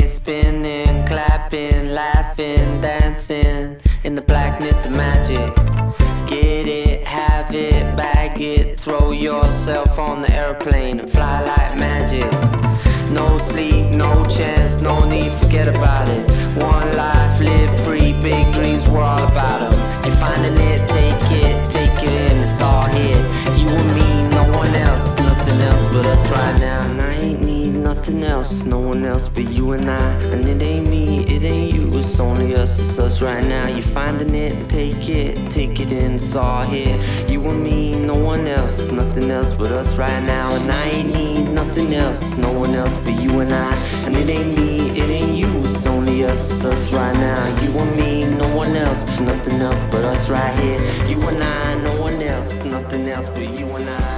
days spinning, clapping, laughing, dancing in the blackness of magic. Get it, have it, bag it, throw yourself on the airplane and fly like magic. No sleep, no chance, no need, forget about it. One life, live free, big dreams, we're all about them. You're finding it, take it in, it's all here. You and me, no one else, nothing else but us right now. And I ain't need nothing else, no one else but you and I. And it ain't me, it ain't you, it's only us, it's us right now. You're finding it, take it in, it's all here. You and me, no one else, nothing else but us right now. And I ain't need nothing else, no one else but you and I. And it ain't me, it ain't you, it's only us, it's us right now. You and me, no one else, nothing else but us right here. You and I, no one else, nothing else but you and I.